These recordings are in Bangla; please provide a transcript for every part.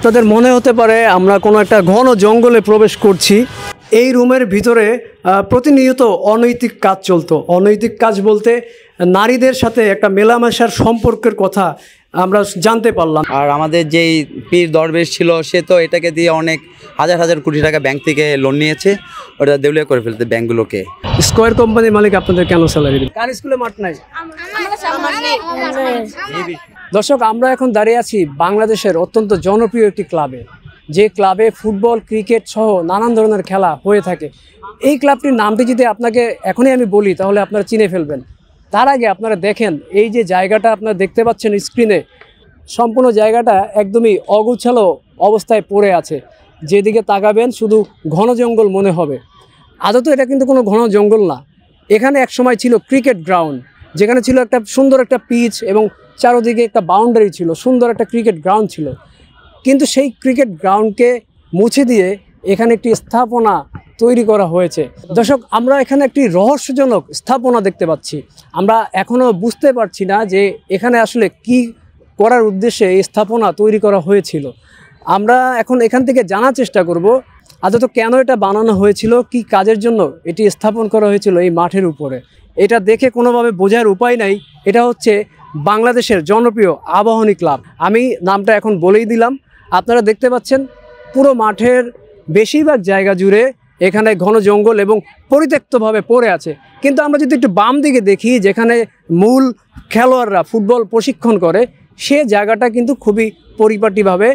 আপনাদের মনে হতে পারে আমরা কোনো একটা ঘন জঙ্গলে প্রবেশ করছি। এই রুমের ভিতরে প্রতিনিয়ত অনৈতিক কাজ চলতো। অনৈতিক কাজ বলতে নারীদের সাথে একটা মেলামেশার সম্পর্কের কথা আমরা জানতে পারলাম। আর আমাদের যেই পীর দরবেশ ছিল সে তো এটাকে দিয়ে অনেক হাজার হাজার কোটি টাকা ব্যাংক থেকে লোন নিয়েছে, ওটা দেউলিয়া করে ফেলতে ব্যাংকগুলোকে। স্কয়ার কোম্পানির মালিক আপনাদের কেন স্যালারি দেবে? কার স্কুলে মাঠ নাই? দর্শক, আমরা এখন দাঁড়িয়ে আছি বাংলাদেশের অত্যন্ত জনপ্রিয় একটি ক্লাবে, যে ক্লাবে ফুটবল, ক্রিকেট সহ নানান ধরনের খেলা হয়ে থাকে। এই ক্লাবটির নামটি যদি আপনাকে এখনই আমি বলি তাহলে আপনারা চিনে ফেলবেন। তার আগে আপনারা দেখেন এই যে জায়গাটা আপনারা দেখতে পাচ্ছেন স্ক্রিনে, সম্পূর্ণ জায়গাটা একদমই অগুছালো অবস্থায় পড়ে আছে। যেদিকে তাকাবেন শুধু ঘন জঙ্গল মনে হবে। আদৌ এটা কিন্তু কোনো ঘন জঙ্গল না। এখানে একসময় ছিল ক্রিকেট গ্রাউন্ড, যেখানে ছিল একটা সুন্দর একটা পিচ এবং চারদিকে একটা বাউন্ডারি ছিল, সুন্দর একটা ক্রিকেট গ্রাউন্ড ছিল। কিন্তু সেই ক্রিকেট গ্রাউন্ডকে মুছে দিয়ে এখানে একটি স্থাপনা তৈরি করা হয়েছে। দর্শক, আমরা এখানে একটি রহস্যজনক স্থাপনা দেখতে পাচ্ছি। আমরা এখনও বুঝতে পারছি না যে এখানে আসলে কি করার উদ্দেশ্যে এই স্থাপনা তৈরি করা হয়েছিল। আমরা এখন এখান থেকে জানার চেষ্টা করব আদৌ কেন এটা বানানো হয়েছিল, কি কাজের জন্য এটি স্থাপন করা হয়েছিল এই মাঠের উপরে। এটা দেখে কোনোভাবে বোঝার উপায় নাই এটা হচ্ছে বাংলাদেশের জনপ্রিয় আবাহনী ক্লাব। আমি নামটা এখন বলেই দিলাম। আপনারা দেখতে পাচ্ছেন পুরো মাঠের বেশিরভাগ জায়গা জুড়ে এখানে ঘন জঙ্গল এবং পরিত্যক্তভাবে পড়ে আছে। কিন্তু আমরা যদি একটু বাম দিকে দেখি, যেখানে মূল খেলোয়াড়রা ফুটবল প্রশিক্ষণ করে, সে জায়গাটা কিন্তু খুবই পরিপাটিভাবে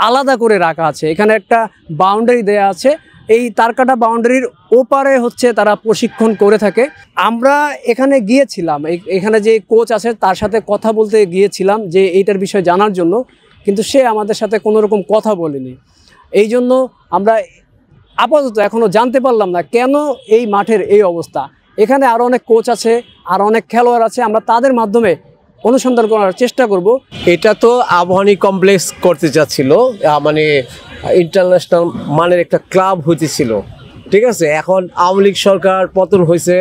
আলাদা করে রাখা আছে। এখানে একটা বাউন্ডারি দেয়া আছে, এই তারকাটা বাউন্ডারির ওপারে হচ্ছে তারা প্রশিক্ষণ করে থাকে। আমরা এখানে গিয়েছিলাম, এখানে যে কোচ আছে তার সাথে কথা বলতে গিয়েছিলাম যে এইটার বিষয়ে জানার জন্য, কিন্তু সে আমাদের সাথে কোনো রকম কথা বলেনি। এই জন্য আমরা আপাতত এখনও জানতে পারলাম না কেন এই মাঠের এই অবস্থা। এখানে আরও অনেক কোচ আছে, আর অনেক খেলোয়াড় আছে, আমরা তাদের মাধ্যমে অনুসন্ধান করার চেষ্টা করব। এটা তো আবাহনী কমপ্লেক্স করতে চাচ্ছিল, মানে ইন্টারন্যাশনাল মানের একটা ক্লাব হইতেছিল, ঠিক আছে। এখন আওয়ামী লীগ সরকার পতন হয়েছে,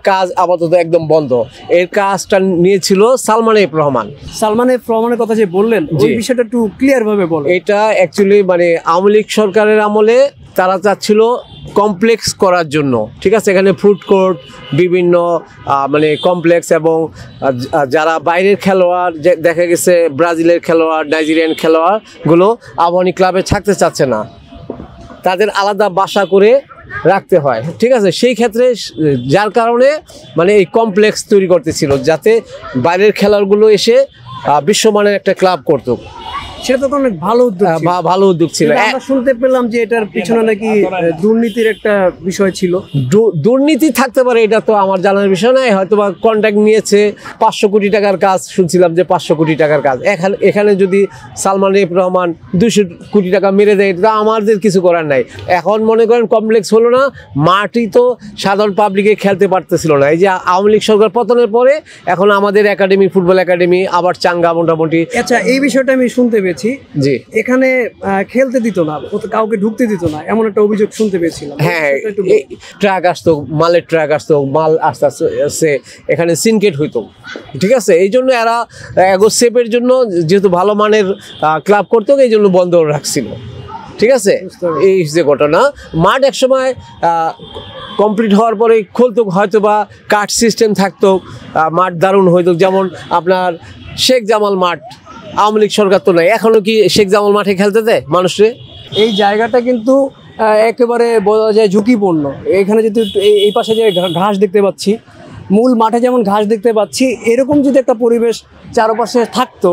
কাজ আপাতত একদম বন্ধ। এর কাজটা নিয়েছিল সালমান এফ রহমান। সালমান এফ রহমানের কথা যে বললেন, ওই বিষয়টা একটু ক্লিয়ারভাবে বলেন। এটা অ্যাকচুয়ালি মানে আওয়ামী লীগ সরকারের আমলে তারা চাচ্ছিল কমপ্লেক্স করার জন্য, ঠিক আছে। এখানে ফুড কোর্ট, বিভিন্ন মানে কমপ্লেক্স, এবং যারা বাইরের খেলোয়াড় দেখা গেছে ব্রাজিলের খেলোয়াড়, নাইজেরিয়ান খেলোয়াড়গুলো আবাহনী ক্লাবে থাকতে চাচ্ছে না, তাদের আলাদা বাসা করে রাখতে হয়, ঠিক আছে। সেই ক্ষেত্রে যার কারণে মানে এই কমপ্লেক্স তৈরি করতেছিল, যাতে বাইরের খেলোয়াড়গুলো এসে বিশ্বমানের একটা ক্লাব করতো। সেটা তো অনেক ভালো উদ্যোগ, ভালো উদ্যোগ ছিল। আমরা শুনতে পেলাম যে এটার পিছনে নাকি দুর্নীতির একটা বিষয় ছিল। দুর্নীতি থাকতে পারে, এটা তো আমার জানার বিষয় নয়। হয়তো বা কন্ট্রাক্ট নিয়েছে 500 কোটি টাকার কাজ, শুনছিলাম যে 500 কোটি টাকার কাজ। এখানে যদি সালমান এফ রহমান 200 কোটি টাকা মেরে দেয়, এটা আমাদের কিছু করার নাই। এখন মনে করেন কমপ্লেক্স হলো না, মাঠই তো সাধারণ পাবলিকে খেলতে পারতেছিল না। এই যে আওয়ামী লীগ সরকার পতনের পরে এখন আমাদের একাডেমি, ফুটবল একাডেমি আবার চাঙ্গা মোটামুটি। আচ্ছা, এই বিষয়টা আমি শুনতে পেয়েছি জি, এখানে খেলতে দিত না, কাউকে ঢুকতে দিত না, এমন একটা অভিযোগ শুনতে পেয়েছিলাম। হ্যাঁ, ট্রাক আসতো, মালের ট্রাক আসতো, মাল আস্তে আস্তে এখানে সিনকেট হইতো, ঠিক আছে। এই জন্য এরা এগো সেপের জন্য, যেহেতু ভালো মানের ক্লাব করতো, এই জন্য বন্ধ রাখছিল, ঠিক আছে। এই যে ঘটনা, মাঠ এক সময় কমপ্লিট হওয়ার পরে খুলতো, হয়তো বা কাঠ সিস্টেম থাকতো, মাঠ দারুণ হইতো। যেমন আপনার শেখ জামাল মাঠ, আওয়ামী লীগ সরকার তো নাই, এখনো কি শেখ জামাল মাঠে খেলতে দেয় মানুষে? এই জায়গাটা কিন্তু একেবারে বলা যায় ঝুঁকিপূর্ণ। এখানে যদি এই পাশে যে ঘাস দেখতে পাচ্ছি, মূল মাঠে যেমন ঘাস দেখতে পাচ্ছি, এরকম যদি একটা পরিবেশ চারপাশে থাকতো,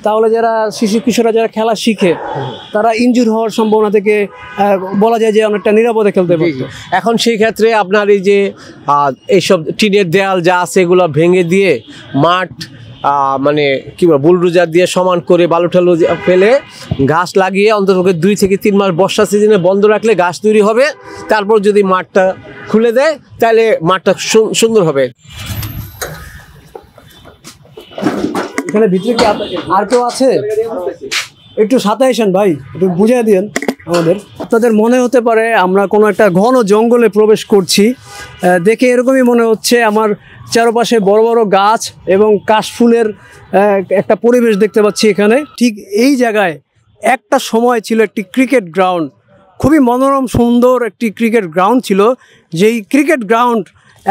তাহলে যারা শিশু কিশোররা যারা খেলা শিখে তারা ইনজুর হওয়ার সম্ভাবনা থেকে বলা যায় যে অনেকটা নিরাপদে খেলতে পারত। এখন সেই ক্ষেত্রে আপনার এই যে এইসব টিনের দেয়াল যা আছে, এগুলো ভেঙে দিয়ে মাঠ মানে কি বলবো, বুলডোজার দিয়ে সমান করে বালু ঠালু ফেলে ঘাস লাগিয়ে অন্তত 2 থেকে 3 মাস বর্ষা সিজনে বন্ধ রাখলে ঘাস তৈরি হবে। তারপর যদি মাঠটা খুলে দেয় তাহলে মাঠটা সুন্দর হবে। এখানে ভিতরে কি আর কেউ আছে? একটু সাথে আসেন ভাই, একটু বুঝিয়ে দিন আমাদের। আপনাদের মনে হতে পারে আমরা কোনো একটা ঘন জঙ্গলে প্রবেশ করছি। দেখে এরকমই মনে হচ্ছে। আমার চারপাশে বড় বড় গাছ এবং কাশফুলের একটা পরিবেশ দেখতে পাচ্ছি এখানে। ঠিক এই জায়গায় একটা সময় ছিল একটি ক্রিকেট গ্রাউন্ড, খুবই মনোরম সুন্দর একটি ক্রিকেট গ্রাউন্ড ছিল, যেই ক্রিকেট গ্রাউন্ড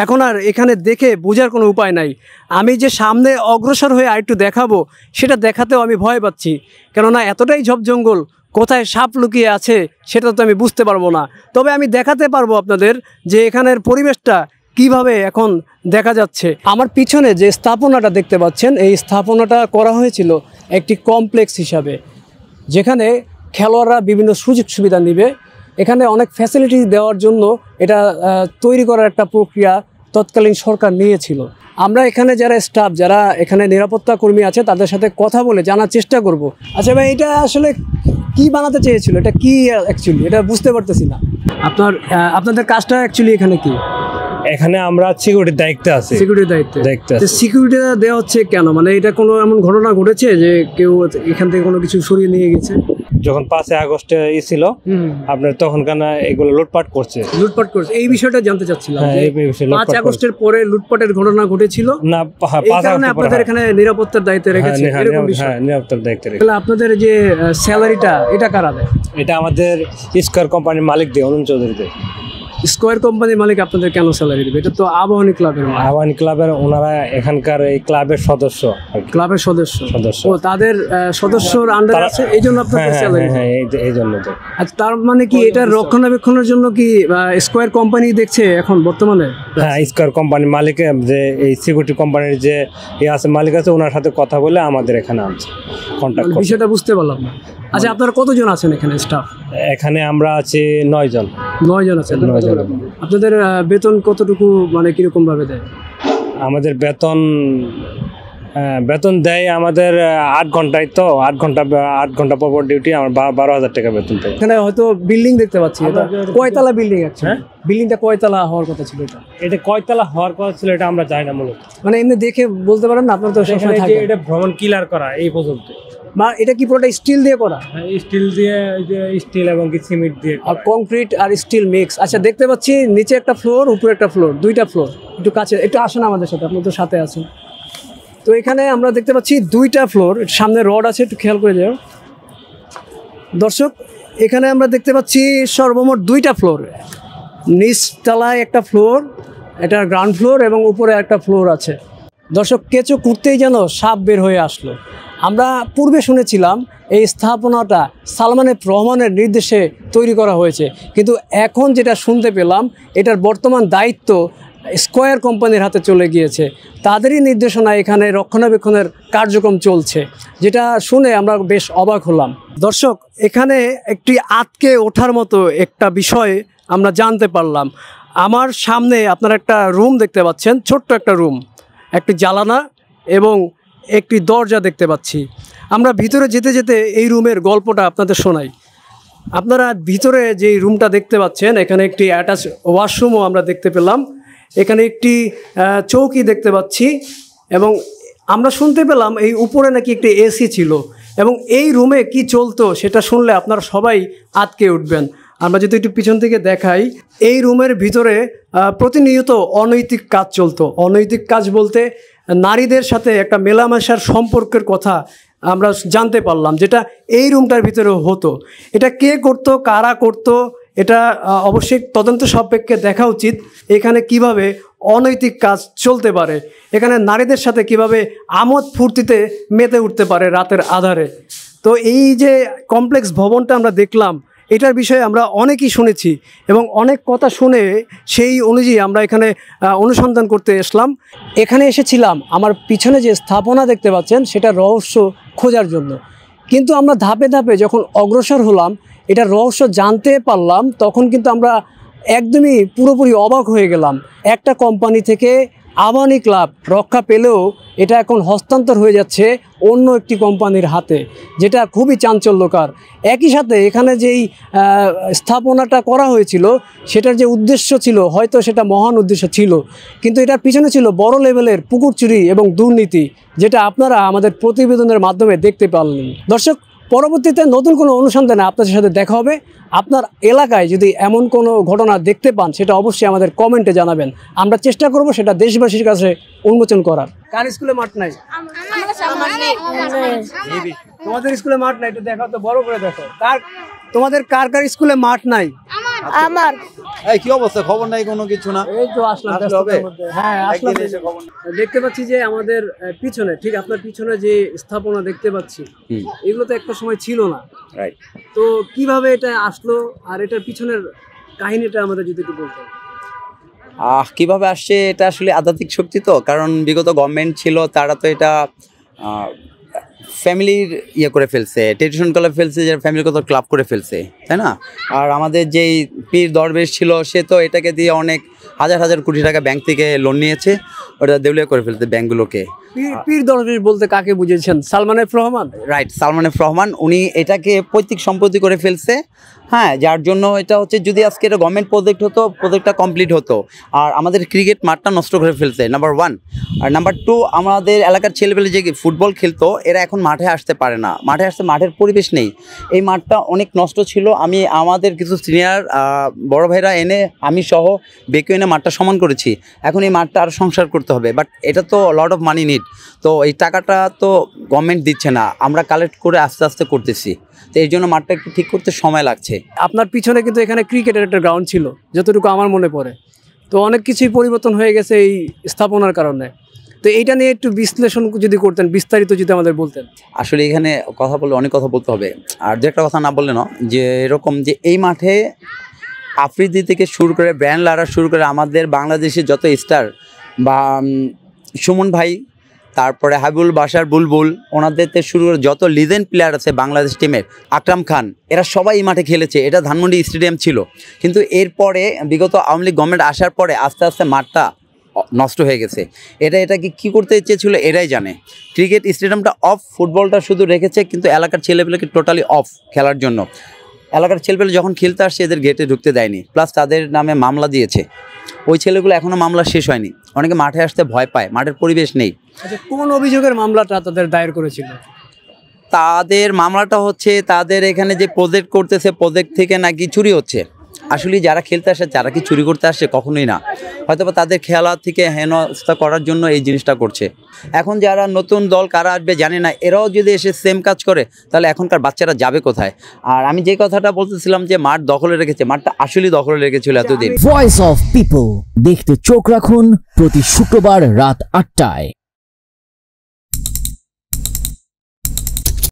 এখন আর এখানে দেখে বোঝার কোনো উপায় নাই। আমি যে সামনে অগ্রসর হয়ে আরেকটু দেখাবো, সেটা দেখাতেও আমি ভয় পাচ্ছি, কেননা এতটাই ঝোপজঙ্গল, কোথায় সাপ লুকিয়ে আছে সেটা তো আমি বুঝতে পারবো না। তবে আমি দেখাতে পারবো আপনাদের যে এখানের পরিবেশটা কিভাবে এখন দেখা যাচ্ছে। আমার পিছনে যে স্থাপনাটা দেখতে পাচ্ছেন, এই স্থাপনাটা করা হয়েছিল একটি কমপ্লেক্স হিসাবে, যেখানে খেলোয়াড়রা বিভিন্ন সুযোগ সুবিধা নেবে। এখানে অনেক ফ্যাসিলিটি দেওয়ার জন্য এটা তৈরি করার একটা প্রক্রিয়া তৎকালীন সরকার নিয়েছিল। আমরা এখানে যারা স্টাফ, যারা এখানে নিরাপত্তা কর্মী আছে, তাদের সাথে কথা বলে জানার চেষ্টা করব। আচ্ছা ভাই, এটা আসলে কি বানাতে চেয়েছিল, এটা কি অ্যাকচুয়ালি, এটা বুঝতে পারতেছি না। আপনাদের কাজটা অ্যাকচুয়ালি এখানে কি? এখানে আমরা সিকিউরিটির দায়িত্বে আছি। সিকিউরিটির দায়িত্বে আছি। সিকিউরিটিটা দেওয়া হচ্ছে কেন? মানে এটা কোনো এমন ঘটনা ঘটেছে যে কেউ এখান থেকে কোনো কিছু সরিয়ে নিয়ে গেছে? যখন 5 আগস্টে ছিল আপনার, তখন এগুলো লুটপাট করছে। এই বিষয়টা জানতে চাচ্ছিলাম। হ্যাঁ, এই বিষয়ে 5 আগস্টের পরে লুটপাটের ঘটনা ঘটেছিল না? এই কারণে আপনাদের এখানে নিরাপত্তার দায়িত্বে রেখেছে, এরকম বিষয়? হ্যাঁ, নিরাপত্তার দায়িত্বে রেখেছে। তাহলে আপনাদের যে স্যালারিটা, এটা কারা দেয়? এটা আমাদের স্কয়ার কোম্পানির মালিক দিয়ে, অরুণ চৌধুরী দেয়। স্কয়ার কোম্পানির মালিক আপনাদের কেন স্যালারি দেবে? এটা তো আবাহনী ক্লাবের মালিক। আবাহনী ক্লাবের ওনারা এখানকার এই ক্লাবের সদস্য, ক্লাবের সদস্য। ও, তাদের সদস্যর আন্ডারে আছে, এই জন্য আপনাদের স্যালারি। হ্যাঁ, এই জন্য তো। আচ্ছা, তার মানে কি এটা রক্ষণাবেক্ষণের জন্য কি স্কয়ার কোম্পানি দেখছে এখন বর্তমানে? হ্যাঁ, স্কয়ার কোম্পানির মালিক, যে এই সিকিউরিটি কোম্পানির যে আছে মালিক আছে, ওনার সাথে কথা বলে আমাদের এখানে আনছে, কন্ট্যাক্ট করছে। বিষয়টা বুঝতে পারলাম না। আচ্ছা, আপনারা কতজন আছেন এখানে স্টাফ? এখানে আমরা আছি 9 জন। 9 জন আছেন। আপনাদের বেতন কতটুকু, মানে কিরকম ভাবে দেয়? আমাদের বেতন দেয় আমাদের 8 ঘন্টায়, তো 8 ঘন্টা পর ডিউটি, আমার 12,000 টাকা বেতন দেয়। এখানে হয়তো বিল্ডিং দেখতে পাচ্ছি, এটা কয়তলা বিল্ডিং আছে? বিল্ডিংটা কয়তলা হওয়ার কথা ছিল? এটা কয়তলা হওয়ার কথা ছিল এটা আমরা জানি না মূলত। মানে এমনি দেখে বলতে পারেন না? আপনার তো সবসময় থাকে। এটা ভ্রমণ ক্লিয়ার করা এই পর্যন্ত। বা এটা কি পুরোটা স্টিল দিয়ে করা? স্টিল দিয়ে, স্টিল এবং কি সিমেন্ট দিয়ে, আর কংক্রিট আর স্টিল মিক্স। আচ্ছা, দেখতে পাচ্ছি নিচে একটা ফ্লোর, উপরে একটা ফ্লোর, 2টা ফ্লোর। একটু কাছে, একটু আসেন আমাদের সাথে, আপনি তো সাথে আছেন। তো এখানে আমরা দেখতে পাচ্ছি 2টা ফ্লোর, সামনে রড আছে, একটু খেয়াল করে যাও দর্শক। এখানে আমরা দেখতে পাচ্ছি সর্বমোট 2টা ফ্লোর, নিচতলায় একটা ফ্লোর, এটা গ্রাউন্ড ফ্লোর, এবং উপরে একটা ফ্লোর আছে। দর্শক, কেঁচো কুড়তেই যেন সাপ বের হয়ে আসলো। আমরা পূর্বে শুনেছিলাম এই স্থাপনাটা সালমান এফ রহমানের নির্দেশে তৈরি করা হয়েছে, কিন্তু এখন যেটা শুনতে পেলাম, এটার বর্তমান দায়িত্ব স্কয়ার কোম্পানির হাতে চলে গিয়েছে। তাদেরই নির্দেশনায় এখানে রক্ষণাবেক্ষণের কার্যক্রম চলছে, যেটা শুনে আমরা বেশ অবাক হলাম। দর্শক, এখানে একটি আটকে ওঠার মতো একটা বিষয় আমরা জানতে পারলাম। আমার সামনে আপনারা একটা রুম দেখতে পাচ্ছেন, ছোট্ট একটা রুম, একটি জানালা এবং একটি দরজা দেখতে পাচ্ছি। আমরা ভিতরে যেতে যেতে এই রুমের গল্পটা আপনাদের শোনাই। আপনারা ভিতরে যে রুমটা দেখতে পাচ্ছেন, এখানে একটি অ্যাটাচ ওয়াশরুমও আমরা দেখতে পেলাম, এখানে একটি চৌকি দেখতে পাচ্ছি, এবং আমরা শুনতে পেলাম এই উপরে নাকি একটি এসি ছিল, এবং এই রুমে কি চলতো সেটা শুনলে আপনারা সবাই আটকে উঠবেন। আমরা যদি একটু পিছন থেকে দেখাই, এই রুমের ভিতরে প্রতিনিয়ত অনৈতিক কাজ চলতো। অনৈতিক কাজ বলতে নারীদের সাথে একটা মেলামেশার সম্পর্কের কথা আমরা জানতে পারলাম, যেটা এই রুমটার ভিতরে হতো। এটা কে করতো, কারা করতো, এটা অবশ্যই তদন্ত সাপেক্ষে দেখা উচিত। এখানে কিভাবে অনৈতিক কাজ চলতে পারে, এখানে নারীদের সাথে কিভাবে আমোদ ফুর্তিতে মেতে উঠতে পারে রাতের আধারে। তো এই যে কমপ্লেক্স ভবনটা আমরা দেখলাম, এটার বিষয়ে আমরা অনেকই শুনেছি, এবং অনেক কথা শুনে সেই অনুযায়ী আমরা এখানে অনুসন্ধান করতে এসলাম। এখানে এসেছিলাম আমার পিছনে যে স্থাপনা দেখতে পাচ্ছেন, সেটা রহস্য খোঁজার জন্য। কিন্তু আমরা ধাপে ধাপে যখন অগ্রসর হলাম, এটা রহস্য জানতে পারলাম, তখন কিন্তু আমরা একদমই পুরোপুরি অবাক হয়ে গেলাম। একটা কোম্পানি থেকে আবাহনী ক্লাব রক্ষা পেলেও এটা এখন হস্তান্তর হয়ে যাচ্ছে অন্য একটি কোম্পানির হাতে, যেটা খুবই চাঞ্চল্যকর। একই সাথে এখানে যেই স্থাপনাটা করা হয়েছিল, সেটার যে উদ্দেশ্য ছিল, হয়তো সেটা মহান উদ্দেশ্য ছিল, কিন্তু এটার পিছনে ছিল বড় লেভেলের পুকুর চুরি এবং দুর্নীতি, যেটা আপনারা আমাদের প্রতিবেদনের মাধ্যমে দেখতে পারলেন। দর্শক, পরবর্তীতে নতুন কোনো অনুসন্ধানে আপনাদের সাথে দেখা হবে। আপনার এলাকায় যদি এমন কোনো ঘটনা দেখতে পান সেটা অবশ্যই আমাদের কমেন্টে জানাবেন। আমরা চেষ্টা করব সেটা দেশবাসীর কাছে উন্মোচন করার। কার স্কুলে মাঠ নাই? তোমাদের স্কুলে মাঠ নাই, একটু দেখাও তো, বড় করে দেখো। তোমাদের কার কার স্কুলে মাঠ নাই? আমার এই কি অবস্থা, খবর নাই কোনো কিছু না? এই তো আসলাম ব্যস্ততার মধ্যে। হ্যাঁ আসলাম। দেখতে পাচ্ছি যে আমাদের পিছনে, ঠিক আপনার পিছনে যে স্থাপনা দেখতে পাচ্ছি, এগুলো তো একটা সময় ছিল না, রাইট? তো কিভাবে এটা আসলো আর এটার পিছনের কাহিনীটা আমাদের যদি একটু বলতেন। কিভাবে আসছে, এটা আসলে আধ্যাত্মিক শক্তি। তো কারণ বিগত গভর্নমেন্ট ছিল, তারা তো এটা ফ্যামিলির ইয়ে করে ফেলছে, ট্রেডিশন করে ফেলছে, যে ফ্যামিলিগত ক্লাব করে ফেলছে, তাই না? আর আমাদের যেই পীর দরবেশ ছিল, সে তো এটাকে দিয়ে অনেক হাজার হাজার কোটি টাকা ব্যাংক থেকে লোন নিয়েছে, ওটা দেউলিয়া করে ফেলছে ব্যাংকগুলোকে। পীর দরবেশ বলতে কাকে বুঝেছেন? Salman F Rahman? Right, Salman F Rahman. উনি এটাকে পৈতৃক সম্পত্তি করে ফেলছে। হ্যাঁ, যার জন্য এটা হচ্ছে, যদি আজকে এটা গভর্নমেন্ট প্রজেক্ট হতো, প্রজেক্টটা কমপ্লিট হতো। আর আমাদের ক্রিকেট মাঠটা নষ্ট করে ফেলছে, নাম্বার 1। আর নাম্বার 2, আমাদের এলাকার ছেলেপেলে যে ফুটবল খেলতো, এরা এখন মাঠে আসতে পারে না। মাঠে আসতে, মাঠের পরিবেশ নেই। এই মাঠটা অনেক নষ্ট ছিল। আমি আমাদের কিছু সিনিয়র বড় ভাইরা এনে, আমি সহ বেকে এনে মাঠটা সমান করেছি। এখন এই মাঠটা আরও সংস্কার করতে হবে, বাট এটা তো লট অফ মানি নিড। তো এই টাকাটা তো গভর্নমেন্ট দিচ্ছে না, আমরা কালেক্ট করে আস্তে আস্তে করতেছি। তো এই জন্য মাঠটা একটু ঠিক করতে সময় লাগছে। আপনার পিছনে কিন্তু এখানে ক্রিকেটের একটা গ্রাউন্ড ছিল, যতটুকু আমার মনে পড়ে। তো অনেক কিছুই পরিবর্তন হয়ে গেছে এই স্থাপনার কারণে। তো এইটা নিয়ে একটু বিশ্লেষণ যদি করতেন, বিস্তারিত যদি আমাদের বলতেন। আসলে এখানে কথা বললে অনেক কথা বলতে হবে, আর দু একটা কথা না বললে না, যে এরকম যে এই মাঠে আফ্রিদি থেকে শুরু করে ব্র্যান্ড লারা শুরু করে আমাদের বাংলাদেশের যত স্টার, বা সুমন ভাই, তারপরে হাবিবুল বাশার বুলবুল, ওনাদের থেকে শুরু করে যত লিজেন্ড প্লেয়ার আছে বাংলাদেশ টিমের, আকরাম খান, এরা সবাই এই মাঠে খেলেছে। এটা ধানমন্ডি স্টেডিয়াম ছিল, কিন্তু এরপরে বিগত আওয়ামী লীগ গভর্নমেন্ট আসার পরে আস্তে আস্তে মাঠটা নষ্ট হয়ে গেছে। এটাকে কী করতে চেয়েছিল এরাই জানে। ক্রিকেট স্টেডিয়ামটা অফ, ফুটবলটা শুধু রেখেছে, কিন্তু এলাকার ছেলেপেলেকে টোটালি অফ খেলার জন্য। এলাকার ছেলেপেলে যখন খেলতে আসছে, এদের গেটে ঢুকতে দেয়নি, প্লাস তাদের নামে মামলা দিয়েছে। ওই ছেলেগুলো এখনও মামলা শেষ হয়নি, অনেকে মাঠে আসতে ভয় পায়, মাঠের পরিবেশ নেই। আচ্ছা, কোন অভিযোগের মামলাটা তাদের দায়ের করেছিল? তাদের মামলাটা হচ্ছে, তাদের এখানে যে প্রজেক্ট করতেছে, প্রজেক্ট থেকে নাকি চুরি হচ্ছে। আসলে যারা খেলতে আসে, যারা কি চুরি করতে আসে? কখনোই না। হয়তো বা তাদের খেলা থেকে হেনস্থা করার জন্য এই জিনিসটা করছে। এখন যারা নতুন দল কারা আসবে জানি না, এরাও যদি এসে সেম কাজ করে, তাহলে এখনকার বাচ্চারা যাবে কোথায়? আর আমি যে কথাটা বলতেছিলাম যে মাঠ দখলে রেখেছে, মাঠটা আসলেই দখলে রেখেছিল এতদিন। ভয়েস অফ পিপল দেখতে চোখ রাখুন প্রতি শুক্রবার রাত ৮টায়।